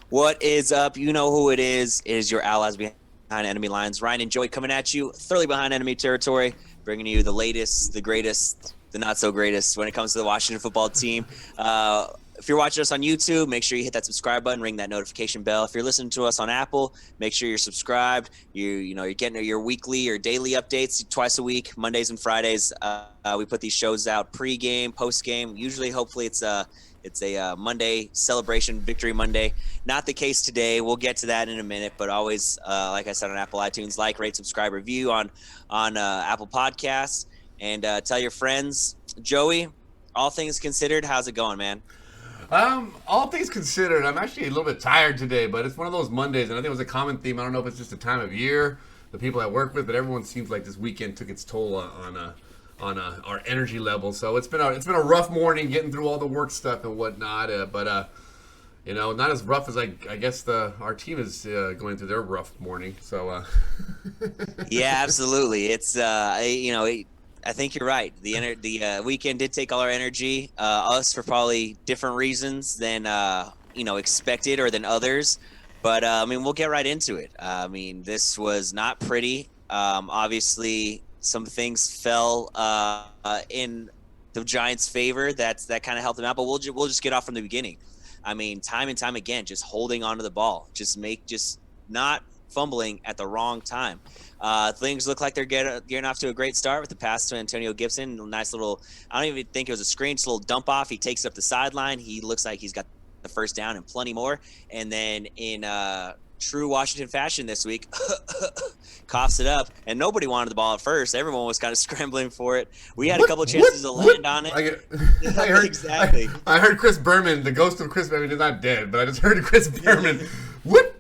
What is up? You know who it is. It is your allies behind enemy lines. Ryan and Joey coming at you thoroughly behind enemy territory, bringing you the latest, the greatest, the not so greatest when it comes to the Washington football team. If you're watching us on YouTube, make sure you hit that subscribe button, ring that notification bell. If you're listening to us on Apple, make sure you're subscribed. You're getting your weekly or daily updates twice a week, Mondays and Fridays. We put these shows out pre-game, post-game. Usually, hopefully, it's a Monday celebration, Victory Monday. Not the case today. We'll get to that in a minute, but always, like I said, on Apple iTunes, like, rate, subscribe, review on Apple Podcasts, and tell your friends. Joey, all things considered, how's it going, man? All things considered, I'm actually a little bit tired today, but it's one of those Mondays, and I think it was a common theme. I don't know if it's just the time of year, the people I work with, but everyone seems like this weekend took its toll on our energy level. So it's been a rough morning getting through all the work stuff and whatnot. But not as rough as I guess our team is going through their rough morning. So Yeah, absolutely. It's I think you're right. The weekend did take all our energy. Us for probably different reasons than expected or than others. But we'll get right into it. This was not pretty. Obviously, some things fell in the Giants' favor. That kind of helped them out. But we'll just get off from the beginning. Time and time again, just holding onto the ball, just not fumbling at the wrong time. Things look like they're getting off to a great start with the pass to Antonio Gibson. Nice little, I don't even think it was a screen, just a little dump off. He takes up the sideline. He looks like he's got the first down and plenty more. And then in true Washington fashion this week, coughs it up. And nobody wanted the ball at first. Everyone was kind of scrambling for it. We had a couple of chances to land on it. I heard exactly. I heard Chris Berman, the ghost of Chris Berman, is not dead, but I just heard Chris Berman. What?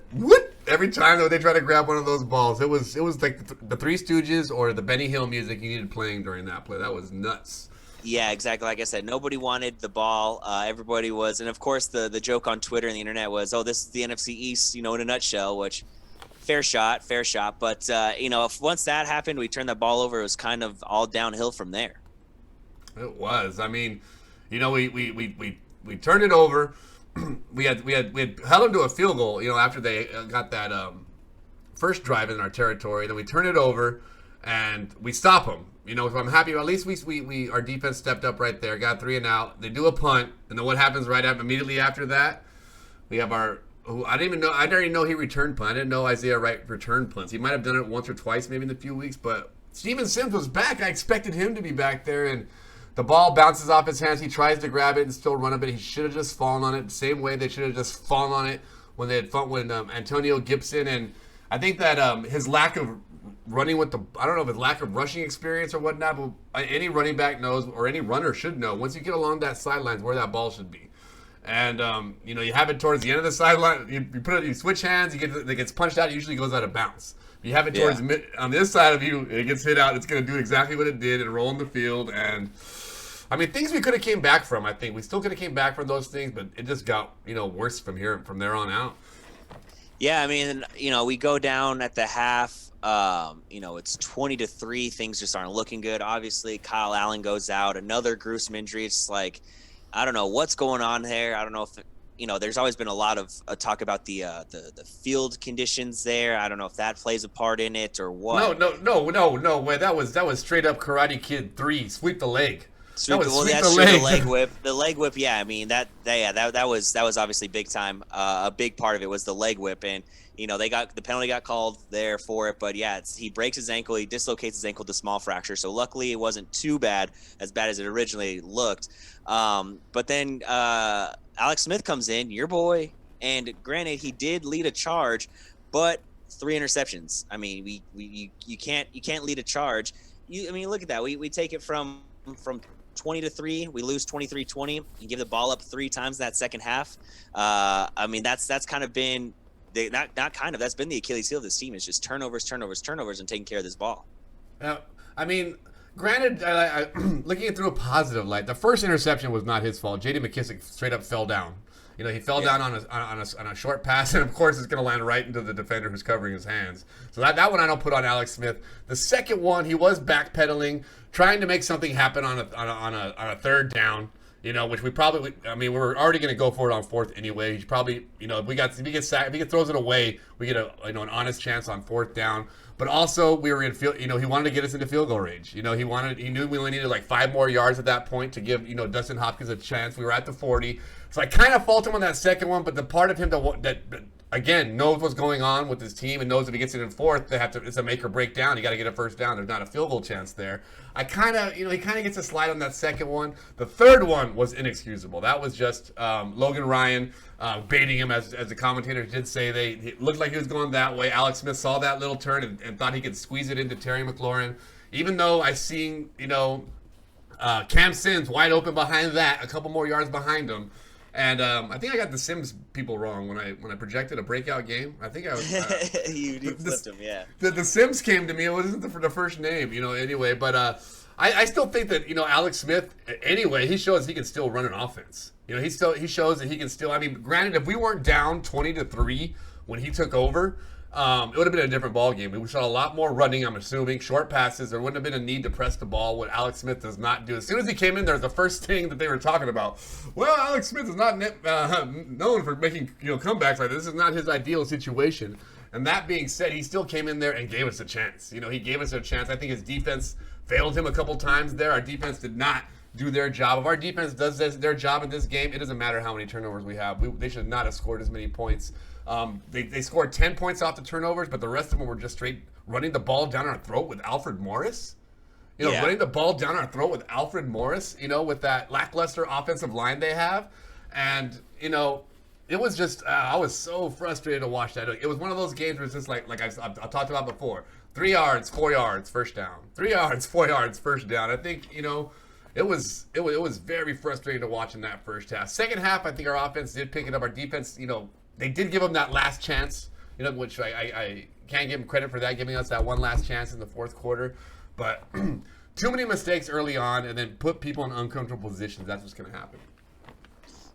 Every time that they try to grab one of those balls, it was like the Three Stooges or the Benny Hill music you needed playing during that play. That was nuts. Yeah, exactly. Like I said, nobody wanted the ball. Everybody was, and of course, the joke on Twitter and the internet was, "Oh, this is the NFC East," in a nutshell. Which, fair shot. But if once that happened, we turned the ball over. It was kind of all downhill from there. It was. We turned it over. We had held them to a field goal, after they got that first drive in our territory. Then we turn it over, and we stop them. So I'm happy. At least we our defense stepped up right there, got 3 and out. They do a punt, and then what happens immediately after that? We have I didn't even know. I didn't even know he returned punt. I didn't know Isaiah Wright returned punts. He might have done it once or twice, maybe in a few weeks. But Steven Sims was back. I expected him to be back there, and the ball bounces off his hands. He tries to grab it and still run a bit. He should have just fallen on it. Same way they should have just fallen on it when Antonio Gibson. And I think that his lack of running I don't know if his lack of rushing experience or whatnot, but any running back knows, or any runner should know, once you get along that sideline where that ball should be. And you have it towards the end of the sideline. You switch hands. It gets punched out. It usually goes out of bounds. You have it towards on this side of you. It gets hit out. It's going to do exactly what it did and roll in the field. And things we could have came back from. I think we still could have came back from those things, but it just got worse from there on out. Yeah, we go down at the half. It's 20-3. Things just aren't looking good. Obviously, Kyle Allen goes out. Another gruesome injury. It's like, I don't know what's going on there. I don't know if there's always been a lot of talk about the field conditions there. I don't know if that plays a part in it or what. No way. That was straight up Karate Kid 3. Sweep the leg. The leg whip. The leg whip. Yeah, that was obviously big time. A big part of it was the leg whip, and the penalty got called there for it. But yeah, he breaks his ankle. He dislocates his ankle to small fracture. So luckily, it wasn't too bad, as it originally looked. But then Alex Smith comes in, your boy, and granted, he did lead a charge, but 3 interceptions. You can't lead a charge. Look at that. We take it from 20-3, we lose 23-20. You give the ball up 3 times that second half. That's kind of been that's been the Achilles heel of this team, is just turnovers, and taking care of this ball. Granted, looking at through a positive light, the first interception was not his fault. J.D. McKissick straight up fell down. He fell down on a short pass, and of course it's going to land right into the defender who's covering his hands. So that one I don't put on Alex Smith. The second one, he was backpedaling, trying to make something happen on a third down. which we probably, I mean, we're already going to go for it on fourth anyway. He's probably, if he gets sacked, if he throws it away, we get an honest chance on fourth down. But also, we were in field, he wanted to get us into field goal range. He knew we only needed like 5 more yards at that point to give, Dustin Hopkins a chance. We were at the 40. So I kind of fault him on that second one, but the part of him that again, knows what's going on with his team and knows if he gets it in fourth, it's a make or break down. You got to get a first down. There's not a field goal chance there. He kind of gets a slide on that second one. The third one was inexcusable. That was just Logan Ryan baiting him, as the commentators did say. It looked like he was going that way. Alex Smith saw that little turn and thought he could squeeze it into Terry McLaurin. Even though I seen, Cam Sims wide open behind that, a couple more yards behind him. And I think I got the Sims people wrong when I projected a breakout game. I think I was you flipped him, yeah. The Sims came to me. It wasn't the first name, Anyway, but I still think that Alex Smith. Anyway, he shows he can still run an offense. He shows that he can still. I mean, granted, if we weren't down 20-3 when he took over, it would have been a different ball game. We saw a lot more running, I'm assuming, short passes. There wouldn't have been a need to press the ball, what Alex Smith does not do. As soon as he came in there, the first thing that they were talking about, well, Alex Smith is not known for making comebacks like this. This is not his ideal situation. And that being said, he still came in there and gave us a chance. He gave us a chance. I think his defense failed him a couple times there. Our defense did not do their job. If our defense does their job in this game, it doesn't matter how many turnovers we have. They should not have scored as many points. They scored 10 points off the turnovers, but the rest of them were just straight running the ball down our throat with Alfred Morris. Running the ball down our throat with Alfred Morris, with that lackluster offensive line they have. And, it was just, I was so frustrated to watch that. It was one of those games where it's just like I've talked about before. 3 yards, 4 yards, first down. 3 yards, 4 yards, first down. I think, it was very frustrating to watch in that first half. Second half, I think our offense did pick it up. Our defense, they did give them that last chance, which I can't give them credit for that, giving us that one last chance in the fourth quarter. But too many mistakes early on and then put people in uncomfortable positions. That's what's going to happen.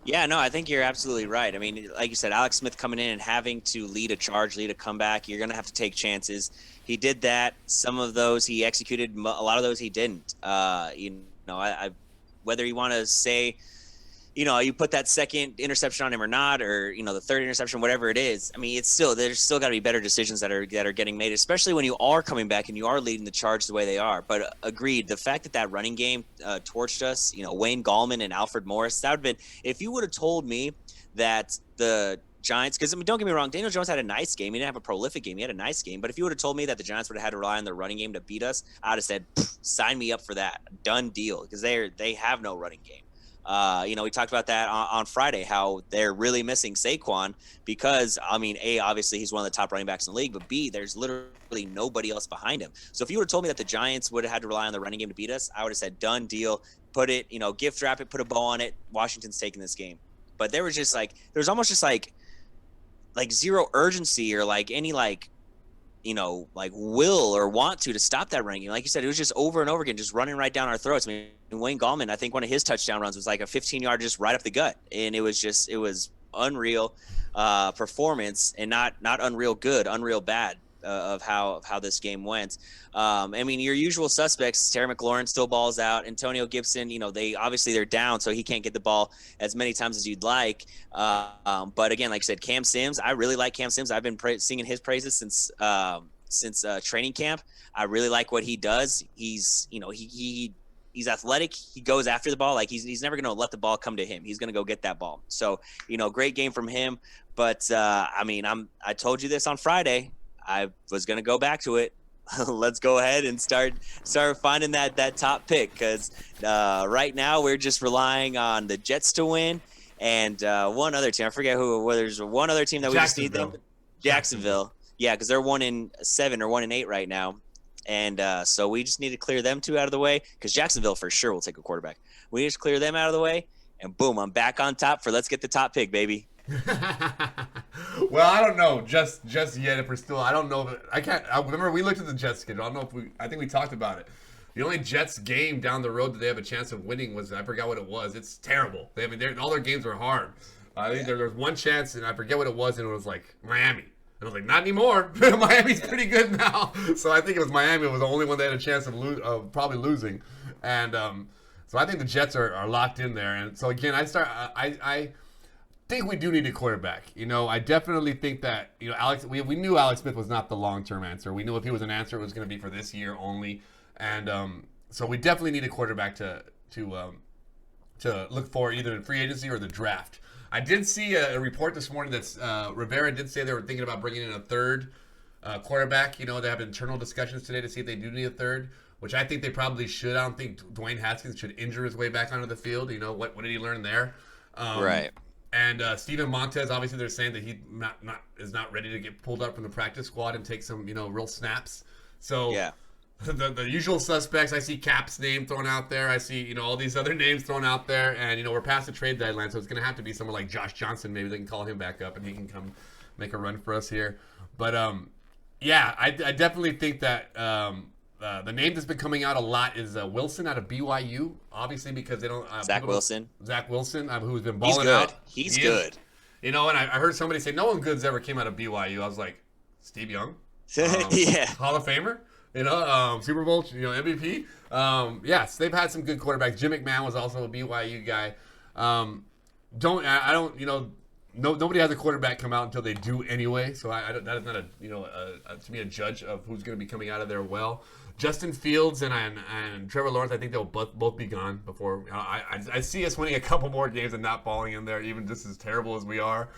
Yeah, no, I think you're absolutely right. I mean, like you said, Alex Smith coming in and having to lead a charge, lead a comeback, you're going to have to take chances. He did that. Some of those he executed. A lot of those he didn't. Whether you want to say, you put that second interception on him or not, or, the third interception, whatever it is. I mean, there's still got to be better decisions that are getting made, especially when you are coming back and you are leading the charge the way they are. But agreed, the fact that running game torched us, Wayne Gallman and Alfred Morris, that would have been, if you would have told me that the Giants, because don't get me wrong, Daniel Jones had a nice game. He didn't have a prolific game. He had a nice game. But if you would have told me that the Giants would have had to rely on their running game to beat us, I'd have said, sign me up for that. Done deal, because they have no running game. We talked about that on Friday, how they're really missing Saquon because, A, obviously he's one of the top running backs in the league, but B, there's literally nobody else behind him. So if you would have told me that the Giants would have had to rely on the running game to beat us, I would have said, done deal, put it, gift wrap it, put a bow on it. Washington's taking this game. But there was almost just like zero urgency or any will or want to stop that running game. Like you said, it was just over and over again, just running right down our throats. I mean, Wayne Gallman, I think one of his touchdown runs was like a 15-yard just right up the gut. And it was unreal performance and not unreal good, unreal bad of how this game went. Your usual suspects, Terry McLaurin still balls out. Antonio Gibson, they're down, so he can't get the ball as many times as you'd like. But again, like I said, Cam Sims, I really like Cam Sims. I've been singing his praises since training camp. I really like what he does. He's he's athletic. He goes after the ball. He's never going to let the ball come to him. He's going to go get that ball. So, great game from him. But I told you this on Friday. I was going to go back to it. Let's go ahead and start finding that top pick, because right now we're just relying on the Jets to win and one other team. I forget who. Well, there's one other team that we just need them. Jacksonville. Yeah, because they're 1-7 or 1-8 right now. And so we just need to clear them 2 out of the way, because Jacksonville for sure will take a quarterback. We just clear them out of the way, and boom, I'm back on top for let's get the top pick, baby. Well, I don't know just yet if we're still. I don't know. I remember we looked at the Jets schedule. I don't know if I think we talked about it. The only Jets game down the road that they have a chance of winning was, I forgot what it was. It's terrible. All their games are hard. I think there was one chance, and I forget what it was, and it was like Miami. And I was like, not anymore. Miami's pretty good now. So I think it was Miami. It was the only one that had a chance of probably losing. And So I think the Jets are locked in there. And so again, I think we do need a quarterback. I definitely think that Alex. We knew Alex Smith was not the long-term answer. We knew if he was an answer, it was going to be for this year only. And so we definitely need a quarterback to look for either in free agency or the draft. I did see a report this morning that Rivera did say they were thinking about bringing in a third quarterback. They have internal discussions today to see if they do need a third, which I think they probably should. I don't think Dwayne Haskins should injure his way back onto the field. What did he learn there? Right. And Steven Montez, obviously, they're saying that he is not ready to get pulled up from the practice squad and take some real snaps. So yeah. The usual suspects. I see Cap's name thrown out there. I see all these other names thrown out there, and we're past the trade deadline, so it's going to have to be someone like Josh Johnson. Maybe they can call him back up and he can come make a run for us here. But yeah, I definitely think that the name that's been coming out a lot is Wilson out of BYU. Obviously, because they don't Zach Wilson, who's been balling out. He's good. And I heard somebody say no one good's ever came out of BYU. I was like, Steve Young, yeah, Hall of Famer. Super Bowl, MVP. Yes, they've had some good quarterbacks. Jim McMahon was also a BYU guy. Nobody has a quarterback come out until they do anyway. So that is not to me a judge of who's going to be coming out of there well. Justin Fields and Trevor Lawrence, I think they'll both be gone before. I see us winning a couple more games and not falling in there, even just as terrible as we are.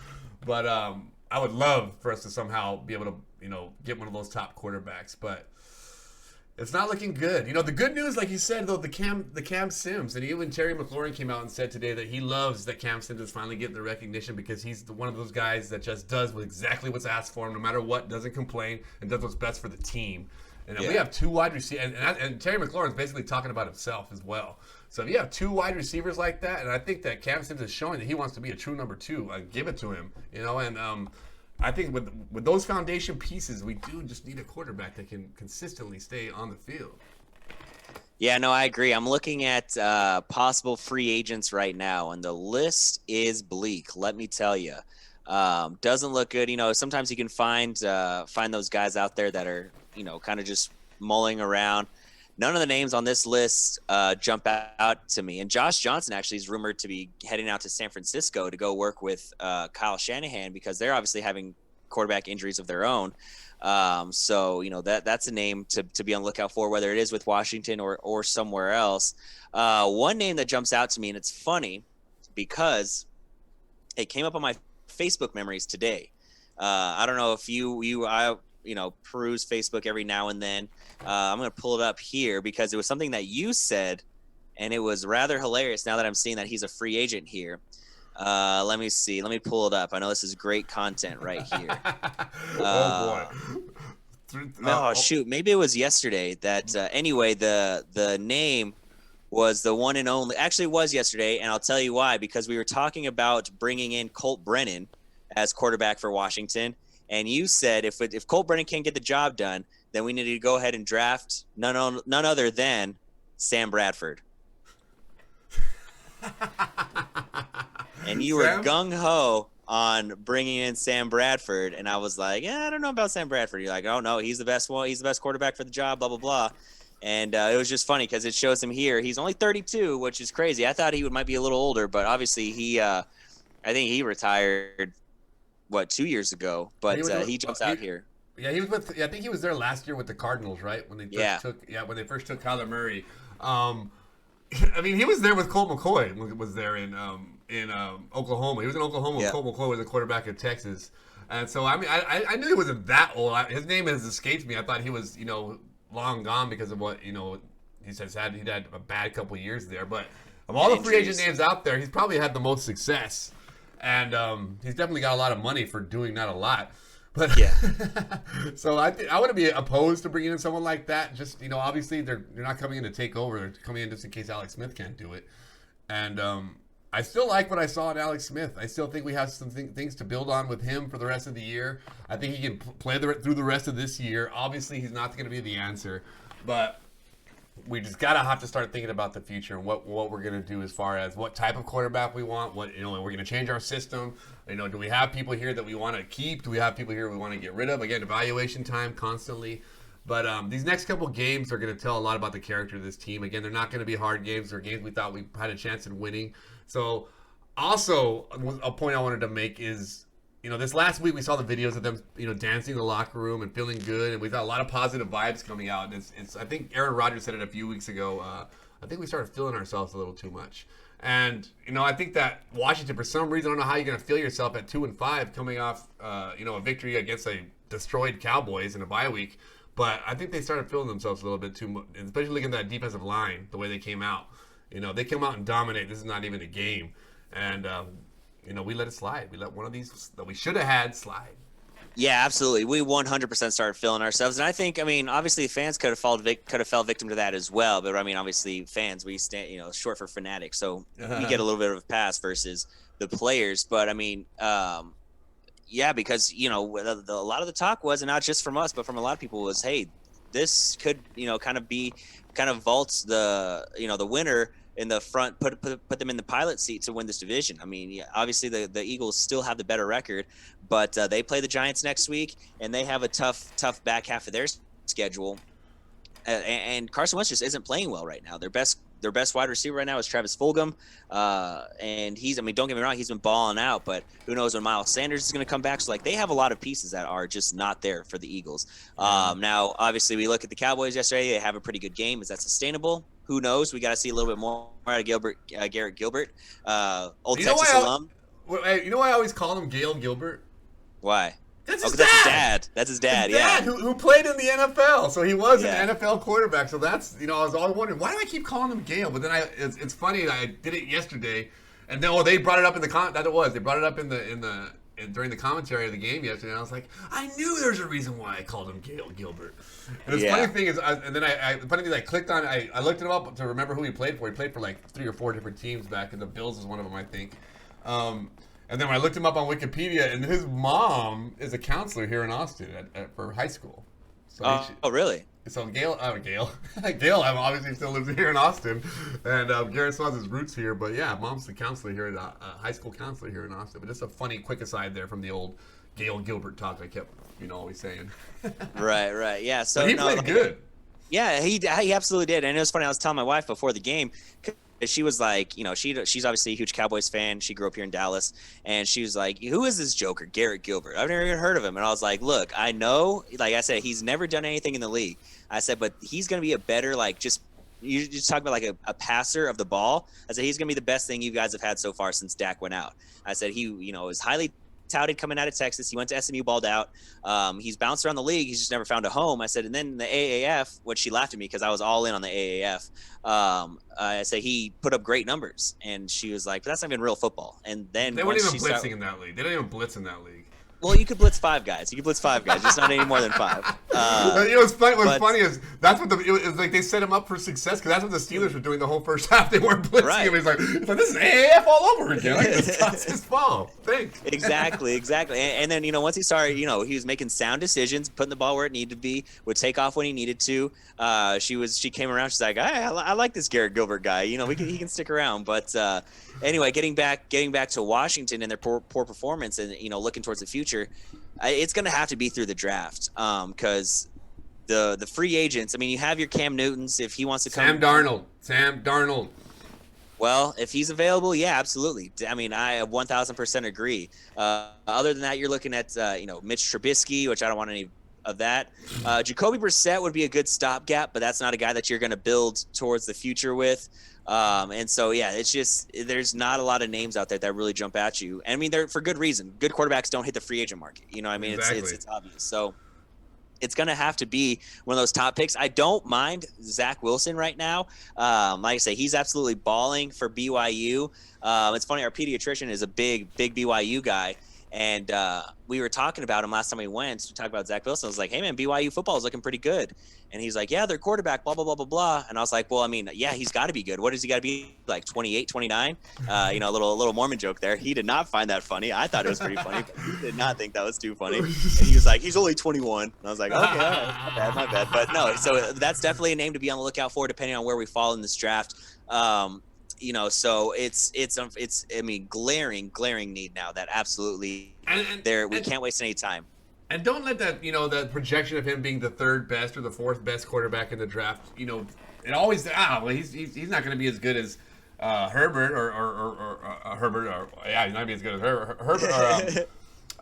But I would love for us to somehow be able to get one of those top quarterbacks, but it's not looking good. The good news, like you said, though, the Cam Sims, and even Terry McLaurin came out and said today that he loves that Cam Sims is finally getting the recognition because he's one of those guys that just does exactly what's asked for him, no matter what, doesn't complain, and does what's best for the team. And we have two wide receivers, and Terry McLaurin's basically talking about himself as well. So if you have two wide receivers like that, and I think that Cam Sims is showing that he wants to be a true number two, give it to him, and I think with those foundation pieces, we do just need a quarterback that can consistently stay on the field. Yeah, no, I agree. I'm looking at possible free agents right now, and the list is bleak. Let me tell you, doesn't look good. Sometimes you can find those guys out there that are kind of just mulling around. None of the names on this list jump out to me. And Josh Johnson actually is rumored to be heading out to San Francisco to go work with Kyle Shanahan because they're obviously having quarterback injuries of their own. So that's a name to be on the lookout for, whether it is with Washington or somewhere else. One name that jumps out to me, and it's funny because it came up on my Facebook memories today. I don't know if I peruse Facebook every now and then. I'm going to pull it up here because it was something that you said, and it was rather hilarious now that I'm seeing that he's a free agent here. Let me see. Let me pull it up. I know this is great content right here. Oh, boy. Shoot. Maybe it was yesterday that anyway, the name was the one and only. Actually, it was yesterday, and I'll tell you why. Because we were talking about bringing in Colt Brennan as quarterback for Washington, and you said if Colt Brennan can't get the job done, then we need to go ahead and draft none other than Sam Bradford. And you were gung-ho on bringing in Sam Bradford, and I was like, yeah, I don't know about Sam Bradford. You're like, oh, no, he's the best one. He's the best quarterback for the job, blah, blah, blah. And it was just funny because it shows him here. He's only 32, which is crazy. I thought he might be a little older, but obviously I think he retired, 2 years ago. But he jumps out here. Yeah, he was with. I think he was there last year with the Cardinals, right? When they first took Kyler Murray. I mean, he was there with Colt McCoy. Was there in Oklahoma? He was in Oklahoma when Colt McCoy was a quarterback in Texas. And so I mean, I knew he wasn't that old. His name has escaped me. I thought he was long gone because of what he says he'd had a bad couple of years there. But of all the free agent names out there, he's probably had the most success, and he's definitely got a lot of money for doing that a lot. But yeah, so I wouldn't be opposed to bringing in someone like that. Just obviously they're not coming in to take over. They're coming in just in case Alex Smith can't do it. And I still like what I saw in Alex Smith. I still think we have some things to build on with him for the rest of the year. I think he can play through the rest of this year. Obviously, he's not going to be the answer, but we just have to start thinking about the future and what we're going to do as far as what type of quarterback we want. What we're going to change our system. Do we have people here that we want to keep? Do we have people here we want to get rid of? Again, evaluation time constantly. But these next couple games are going to tell a lot about the character of this team. Again, they're not going to be hard games. They're games we thought we had a chance in winning. So, also, a point I wanted to make is, this last week we saw the videos of them, dancing in the locker room and feeling good, and we got a lot of positive vibes coming out. And it's I think Aaron Rodgers said it a few weeks ago. I think we started feeling ourselves a little too much. And, I think that Washington, for some reason, I don't know how you're going to feel yourself at 2-5 coming off, a victory against a destroyed Cowboys in a bye week. But I think they started feeling themselves a little bit too much, especially looking at that defensive line, the way they came out. They came out and dominate. This is not even a game. And, we let it slide. We let one of these that we should have had slide. Yeah, absolutely. We 100% started feeling ourselves, and I think, obviously, fans could have fell victim to that as well. But obviously, fans, we stand, short for fanatics, so we get a little bit of a pass versus the players. But yeah, because a lot of the talk was, and not just from us, but from a lot of people, was, hey, this could kind of vaults the winner in the front, put them in the pilot seat to win this division. Yeah, obviously the Eagles still have the better record, but they play the Giants next week, and they have a tough back half of their schedule. And Carson Wentz just isn't playing well right now. Their best wide receiver right now is Travis Fulgham, and he's, don't get me wrong, he's been balling out, but who knows when Miles Sanders is going to come back. So they have a lot of pieces that are just not there for the Eagles. Now, obviously, we look at the Cowboys yesterday. They have a pretty good game. Is that sustainable? Who knows? We got to see a little bit more out of Garrett Gilbert, old Texas alum. You know why I always call him Gail Gilbert? Why? That's his dad. That's his dad. Yeah. Who played in the NFL. So he was an NFL quarterback. So that's, I was always wondering, why do I keep calling him Gale? But then it's funny. I did it yesterday, and then they brought it up in the they brought it up during the commentary of the game yesterday. And I was like, I knew there's a reason why I called him Gail Gilbert. And the funny thing is, I clicked on, I looked him up to remember who he played for. He played for like 3 or 4 different teams back, and the Bills is one of them, I think. And then when I looked him up on Wikipedia, and his mom is a counselor here in Austin for high school. So really? So Gail obviously still lives here in Austin, and Garrett still has his roots here. But yeah, mom's the counselor here, high school counselor here in Austin. But just a funny, quick aside there from the old Gail Gilbert talk I kept, always saying. Right. Yeah. So but he played good. Yeah, he absolutely did. And it was funny. I was telling my wife before the game. She was like, she's obviously a huge Cowboys fan. She grew up here in Dallas, and she was like, who is this joker, Garrett Gilbert? I've never even heard of him. And I was like, look, I know, like I said, he's never done anything in the league. I said, but he's going to be a better, you just talk about like a passer of the ball. I said, he's going to be the best thing you guys have had so far since Dak went out. I said, he, is highly touted coming out of Texas. He went to SMU, balled out. He's bounced around the league. He's just never found a home. I said, and then the AAF, which she laughed at me because I was all in on the AAF. I said he put up great numbers, and she was like, but that's not even real football. And then they weren't even blitzing in that league. They don't even blitz in that league. Well, you could blitz 5 guys. Just not any more than 5. What's funny is that's what it was like. They set him up for success because that's what the Steelers were doing the whole first half. They weren't blitzing him. He's like, this is AAF all over again. It's his fault. Thanks. Exactly. And then once he started, he was making sound decisions, putting the ball where it needed to be, would take off when he needed to. She came around. She's like, I like this Garrett Gilbert guy. He can stick around. But anyway, getting back to Washington and their poor performance, and looking towards the future. It's going to have to be through the draft because the free agents. You have your Cam Newtons if he wants to come. Sam Darnold. Well, if he's available, yeah, absolutely. I 1,000% agree. Other than that, you're looking at Mitch Trubisky, which I don't want any of that. Jacoby Brissett would be a good stopgap, but that's not a guy that you're going to build towards the future with. And so, yeah, it's just there's not a lot of names out there that really jump at you. And they're for good reason. Good quarterbacks don't hit the free agent market. Exactly. It's obvious. So it's going to have to be one of those top picks. I don't mind Zach Wilson right now. Like I say, he's absolutely balling for BYU. It's funny. Our pediatrician is a big BYU guy. And we were talking about him last time we went to talk about Zach Wilson. I was like, hey, man, BYU football is looking pretty good. And he's like, yeah, their quarterback, blah, blah, blah, blah, blah. And I was like, well, yeah, he's got to be good. What does he got to be, like 28, 29? A little Mormon joke there. He did not find that funny. I thought it was pretty funny, but he did not think that was too funny. And he was like, he's only 21. And I was like, okay, all right, my bad. But no, so that's definitely a name to be on the lookout for, depending on where we fall in this draft. So it's glaring need now that absolutely we can't waste any time. And don't let that, that projection of him being the third best or the fourth best quarterback in the draft, it always, well, he's not going to be as good as Herbert or Herbert, or yeah, he's not going to be as good as Herbert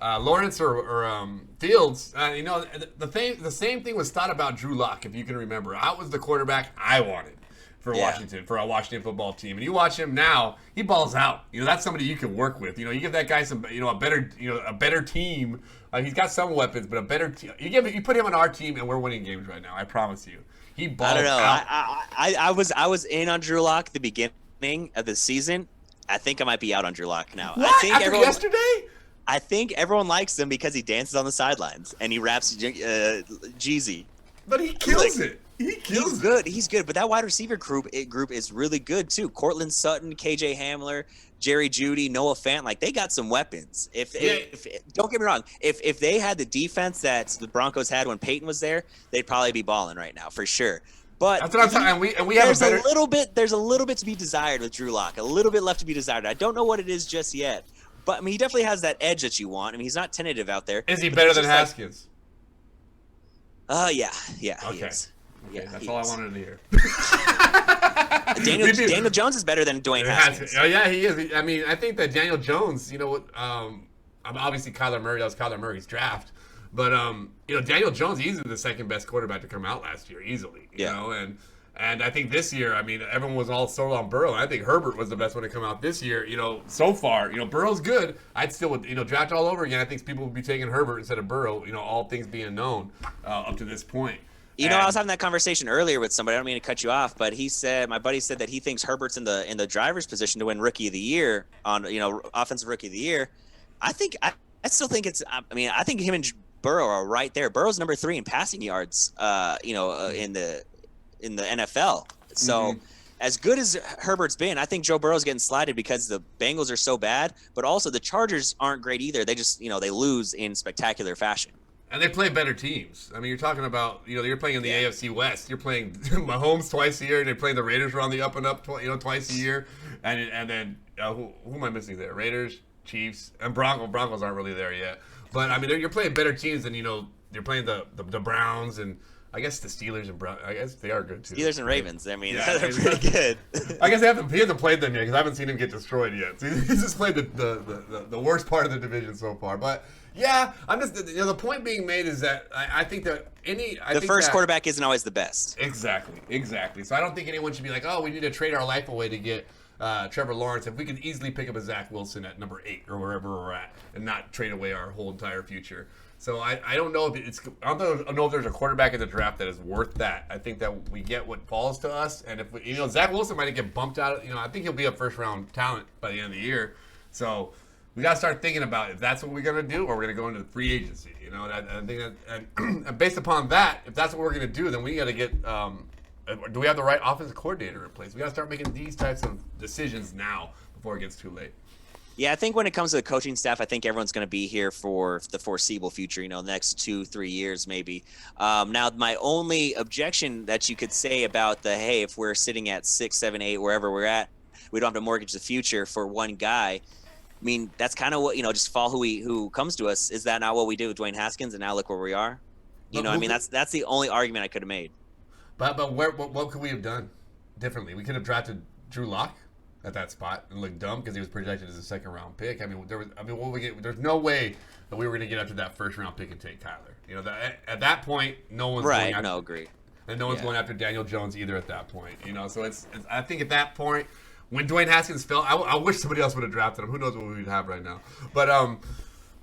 or Lawrence or Fields. The same thing was thought about Drew Lock, if you can remember. I was the quarterback I wanted for Washington, for a Washington football team. And you watch him now, he balls out. That's somebody you can work with. You give that guy some, a better team. He's got some weapons, but a better team. You put him on our team, and we're winning games right now. I promise you. He balls out. I don't know. I was in on Drew Lock at the beginning of the season. I think I might be out on Drew Lock now. What? I think After yesterday? I think everyone likes him because he dances on the sidelines and he raps Jeezy. But he kills it. He's good. He's good. But that wide receiver group is really good too. Cortland Sutton, KJ Hamler, Jerry Jeudy, Noah Fant, they got some weapons. If don't get me wrong, if they had the defense that the Broncos had when Peyton was there, they'd probably be balling right now for sure. But that's what I'm saying. And we have there's a little bit to be desired with Drew Lock. A little bit left to be desired. I don't know what it is just yet. But I mean, he definitely has that edge that you want. I mean, he's not tentative out there. Is he better than Haskins? Yeah, okay. He is. Okay, that's all I wanted to hear. Daniel Jones is better than Dwayne Haskins. Oh yeah, he is. I mean, I think that Daniel Jones, obviously Kyler Murray, that was Kyler Murray's draft, but Daniel Jones, easily the second best quarterback to come out last year, easily. And I think this year, I mean, everyone was all sold on Burrow. And I think Herbert was the best one to come out this year. So far, Burrow's good. I'd still would, draft all over again. I think people would be taking Herbert instead of Burrow. All things being known up to this point. I was having that conversation earlier with somebody. I don't mean to cut you off, but my buddy said that he thinks Herbert's in the driver's position to win Rookie of the Year on offensive Rookie of the Year. I still think it's. I mean, I think him and Burrow are right there. Burrow's number 3 in passing yards. In the NFL. So as good as Herbert's been, I think Joe Burrow's getting slighted because the Bengals are so bad, but also the Chargers aren't great either. They just, they lose in spectacular fashion. And they play better teams. I mean, you're talking about, you're playing in the AFC West. You're playing Mahomes twice a year, and they're playing the Raiders are on the up and up, twice a year. And then who am I missing there? Raiders, Chiefs, and Broncos. Broncos aren't really there yet. But I mean, you're playing better teams than you're playing the Browns and. I guess the Steelers and Browns, I guess they are good too. Steelers and Ravens, I mean, they're pretty good. I guess he hasn't played them yet because I haven't seen him get destroyed yet. So he's just played the worst part of the division so far. But yeah, I'm just the point being made is that I think that the first quarterback isn't always the best. Exactly. So I don't think anyone should be like, oh, we need to trade our life away to get Trevor Lawrence. If we could easily pick up a Zach Wilson at number 8 or wherever we're at and not trade away our whole entire future. So I don't know if I don't know if there's a quarterback in the draft that is worth that. I think that we get what falls to us, and if Zach Wilson might get bumped out. I think he'll be a first round talent by the end of the year. So we got to start thinking about if that's what we're gonna do, or we're gonna go into the free agency. I think that, and based upon that, if that's what we're gonna do, then we got to get. Do we have the right offensive coordinator in place? We got to start making these types of decisions now before it gets too late. Yeah, I think when it comes to the coaching staff, I think everyone's going to be here for the foreseeable future, the next 2-3 years maybe. Now, my only objection that you could say about if we're sitting at 6, 7, 8, wherever we're at, we don't have to mortgage the future for one guy. I mean, that's kind of what, just fall who comes to us. Is that not what we did with Dwayne Haskins, and now look where we are? I mean, that's the only argument I could have made. But what could we have done differently? We could have drafted Drew Lock at that spot and looked dumb because he was projected as a second round pick. I mean, what we get? There's no way that we were going to get up to that first round pick and take Kyler. At that point, no one's going after, agree, and no one's going after Daniel Jones either at that point. So it's I think at that point when Dwayne Haskins fell, I wish somebody else would have drafted him. Who knows what we'd have right now? But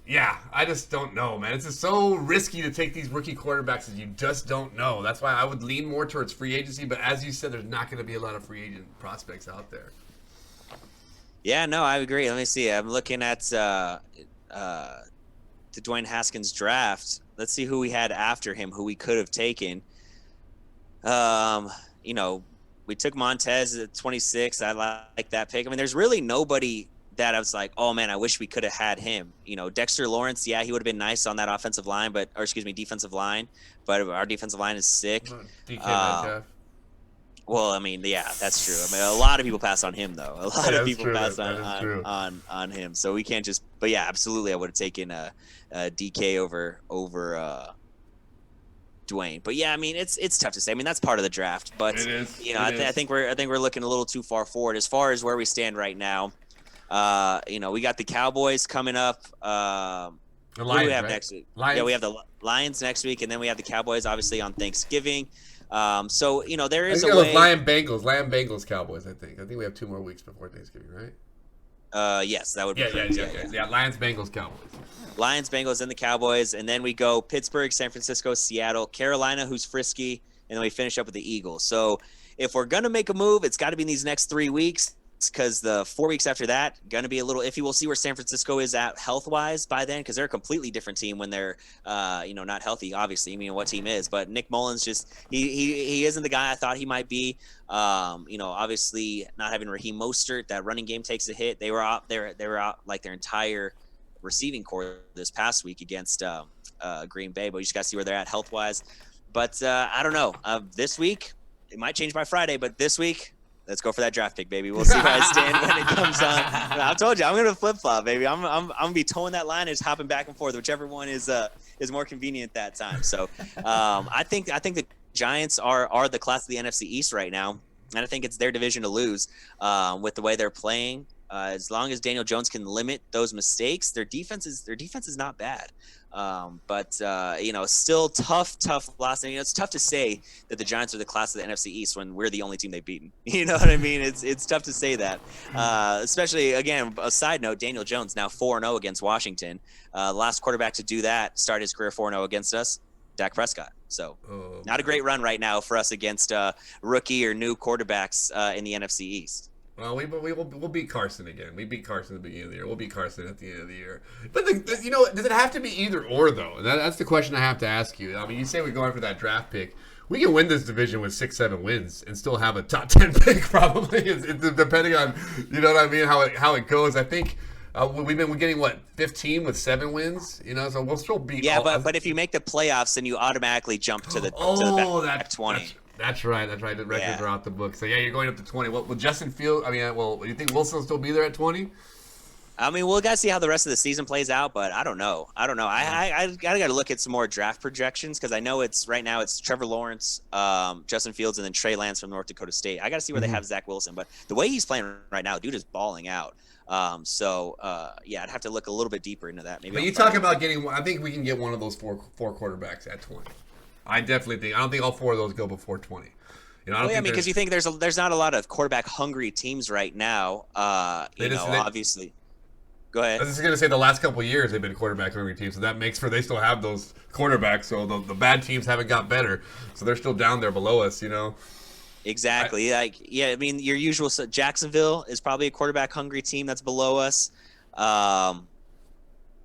yeah, I just don't know, man. It's just so risky to take these rookie quarterbacks that you just don't know. That's why I would lean more towards free agency. But as you said, there's not going to be a lot of free agent prospects out there. Yeah, no, I agree. Let me see. I'm looking at the Dwayne Haskins draft. Let's see who we had after him, who we could have taken. We took Montez at 26. I like that pick. I mean, there's really nobody that I was like, oh man, I wish we could have had him. Dexter Lawrence, yeah, he would have been nice on that defensive line, defensive line, but our defensive line is sick. DK Metcalf. Well, I mean, yeah, that's true. I mean, a lot of people pass on him, though. A lot of people True. pass That is true. on him. So we can't just. But yeah, absolutely, I would have taken DK over Dwayne. But yeah, I mean, it's tough to say. I mean, that's part of the draft. But It is. I think we're looking a little too far forward as far as where we stand right now. We got the Cowboys coming up. The Who Lions, do we have right? next week? Lions. Yeah, we have the Lions next week, and then we have the Cowboys, obviously, on Thanksgiving. So there I is think a it was way. Lion Bengals, Cowboys. I think we have 2 more weeks before Thanksgiving, right? Yes, that would be Yeah, correct. yeah. Lions, Bengals, Cowboys. Lions, Bengals, and the Cowboys, and then we go Pittsburgh, San Francisco, Seattle, Carolina, who's frisky, and then we finish up with the Eagles. So if we're gonna make a move, it's got to be in these next 3 weeks, because the 4 weeks after that gonna be a little iffy. We'll see where San Francisco is at health wise by then, because they're a completely different team when they're not healthy. Obviously, I mean, what team is? But Nick Mullins just he isn't the guy I thought he might be. Obviously not having Raheem Mostert, that running game takes a hit. They were out like their entire receiving core this past week against Green Bay, but you just got to see where they're at health wise. But I don't know. This week it might change by Friday, but this week, let's go for that draft pick, baby. We'll see where I stand when it comes on. I told you, I'm gonna flip flop, baby. I'm gonna be towing that line and just hopping back and forth, whichever one is more convenient that time. So I think the Giants are the class of the NFC East right now, and I think it's their division to lose with the way they're playing. As long as Daniel Jones can limit those mistakes, their defense is not bad. But still tough loss. And, it's tough to say that the Giants are the class of the NFC East when we're the only team they've beaten. You know what I mean? It's tough to say that. Especially, again, a side note, Daniel Jones now 4-0 against Washington. Last quarterback to do that, start his career 4-0 against us, Dak Prescott. So not a great run right now for us against rookie or new quarterbacks in the NFC East. Well, we'll beat Carson again. We beat Carson at the beginning of the year. We'll beat Carson at the end of the year. But does it have to be either or though? That's the question I have to ask you. I mean, you say we're going for that draft pick. We can win this division with 6-7 wins and still have a top 10 pick probably. It's depending on what I mean, how it goes. I think we're getting 15 with 7 wins. So we'll still beat. Yeah, but if you make the playoffs, then you automatically jump to the back 20. That's right. The records are out the book. So yeah, you're going up to 20. Will Justin Fields? I mean, do you think Wilson will still be there at 20? I mean, we'll got to see how the rest of the season plays out, but I don't know. I got to look at some more draft projections, because I know right now it's Trevor Lawrence, Justin Fields, and then Trey Lance from North Dakota State. I got to see where they have Zach Wilson, but the way he's playing right now, dude is balling out. I'd have to look a little bit deeper into that. Maybe. But you talk about getting. I think we can get one of those four quarterbacks at 20. I definitely think. I don't think all 4 of those go before 20. Because you think there's not a lot of quarterback hungry teams right now. Obviously. Go ahead. I was just gonna say the last couple of years they've been quarterback hungry teams, so that makes for they still have those quarterbacks. So the bad teams haven't got better, so they're still down there below us. Exactly. I mean, your usual Jacksonville is probably a quarterback hungry team that's below us.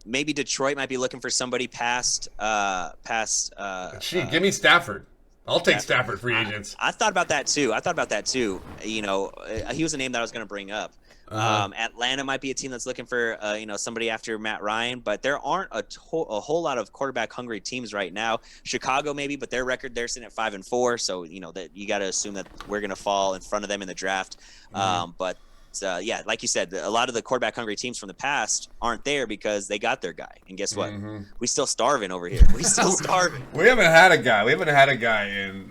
Maybe Detroit might be looking for somebody past. Give me Stafford. I'll take Stafford free agents. I thought about that too. He was a name that I was going to bring up. Atlanta might be a team that's looking for somebody after Matt Ryan, but there aren't a whole lot of quarterback hungry teams right now. Chicago maybe, but their record, they're sitting at 5-4, so that you got to assume that we're going to fall in front of them in the draft. But like you said, a lot of the quarterback hungry teams from the past aren't there because they got their guy. And guess what? We still starving over here. We still starving. We haven't had a guy.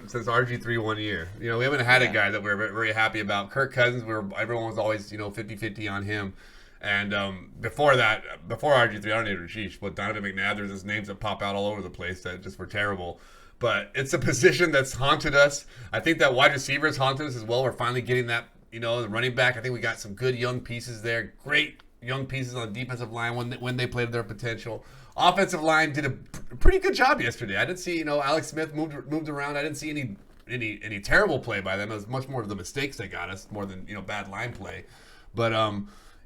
Since RG3 1 year. We haven't had a guy that we're very happy about. Kirk Cousins, everyone was always 50-50 on him. And before RG3, I don't need Rasheesh, but Donovan McNabb, there's just names that pop out all over the place that just were terrible. But it's a position that's haunted us. I think that wide receiver has haunted us as well. We're finally getting that. The running back, I think we got some good young pieces there. Great young pieces on the defensive line when they played their potential. Offensive line did a pretty good job yesterday. I didn't see, Alex Smith moved around. I didn't see any terrible play by them. It was much more of the mistakes that got us more than, bad line play. But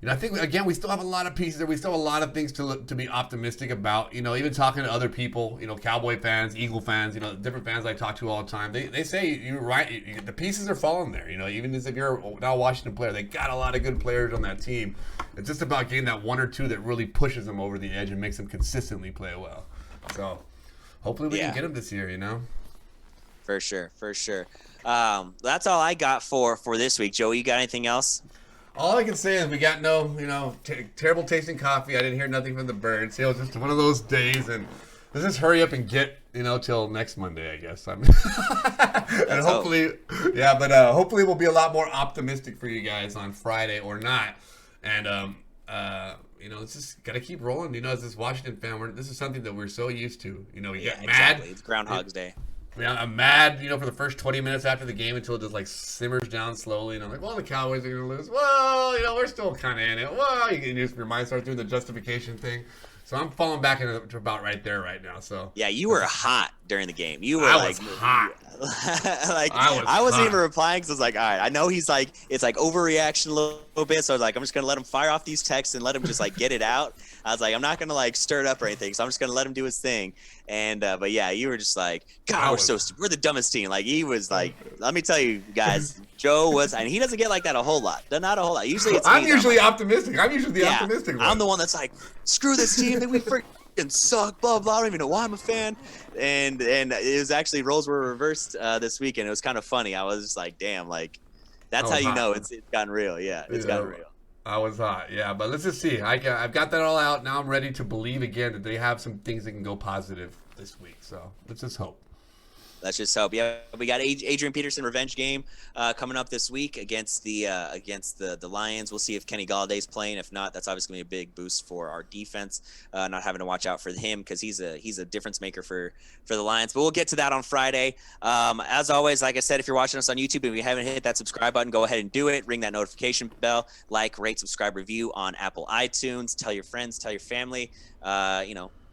I think, again, we still have a lot of pieces there. We still have a lot of things to be optimistic about. Even talking to other people, Cowboy fans, Eagle fans, different fans I talk to all the time. They say you're right. The pieces are falling there. Even as if you're now a Washington player, they got a lot of good players on that team. It's just about getting that 1 or 2 that really pushes them over the edge and makes them consistently play well. So hopefully we can get them this year. For sure, for sure. That's all I got for this week. Joey, you got anything else? All I can say is we got no, terrible tasting coffee. I didn't hear nothing from the birds. It was just one of those days, and let's just hurry up and get, till next Monday, I guess. And hopefully, hopefully we'll be a lot more optimistic for you guys on Friday or not. And, it's just got to keep rolling. As this Washington fan, this is something that we're so used to. We get mad. Exactly. It's Groundhog's Day. Yeah, I'm mad, for the first 20 minutes after the game until it just like simmers down slowly, and I'm like, well, the Cowboys are gonna lose. Well, we're still kind of in it. Well, your mind starts doing the justification thing. So I'm falling back into about right there right now. So yeah, you were hot during the game. You were was hot. I wasn't even replying because I was like, all right, I know he's like, it's like overreaction a little bit. So I was like, I'm just gonna let him fire off these texts and let him just like get it out. I was like, I'm not gonna like stir it up or anything, so I'm just gonna let him do his thing. And but yeah, you were just like, God, we're so stupid. We're the dumbest team. Like he was like, let me tell you guys, Joe was, and he doesn't get like that a whole lot. Not a whole lot. Usually it's I'm usually optimistic. I'm usually the optimistic one. I'm the one that's like, screw this team. We freaking suck. Blah blah. I don't even know why I'm a fan. And it was actually roles were reversed this weekend. It was kind of funny. I was just like, damn, like that's how you know it's gotten real. Yeah, it's gotten real. I was hot, yeah, but let's just see. I've got that all out. Now I'm ready to believe again that they have some things that can go positive this week. So let's just hope. Let's just hope. Yeah, we got Adrian Peterson revenge game coming up this week against the Lions. We'll see if Kenny Galladay's playing. If not, that's obviously going to be a big boost for our defense. Not having to watch out for him because he's a difference maker for the Lions. But we'll get to that on Friday. As always, like I said, if you're watching us on YouTube and we haven't hit that subscribe button, go ahead and do it. Ring that notification bell. Like, rate, subscribe, review on Apple iTunes. Tell your friends, tell your family.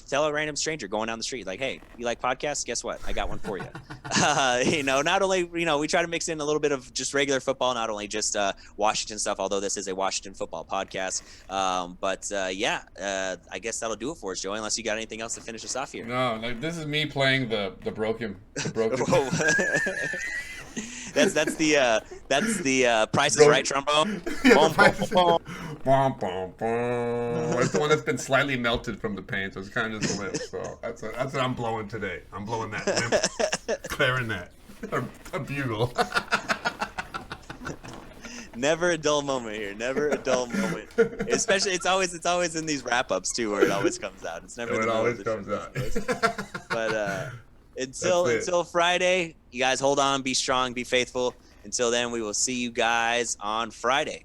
Tell a random stranger going down the street, like, hey, you like podcasts? Guess what? I got one for you. Not only, we try to mix in a little bit of just regular football, not only just Washington stuff, although this is a Washington football podcast. I guess that'll do it for us, Joey, unless you got anything else to finish us off here. No, like this is me playing the broken. That's the Price is Right trombone. It's the one that's been slightly melted from the pain, so it's kind of just a lip. So that's what I'm blowing today. I'm blowing that limp clarinet or a bugle. Never a dull moment here. Never a dull moment. Especially, it's always in these wrap ups too, where it always comes out. It's never. It always comes out. But until Friday, you guys hold on, be strong, be faithful. Until then, we will see you guys on Friday.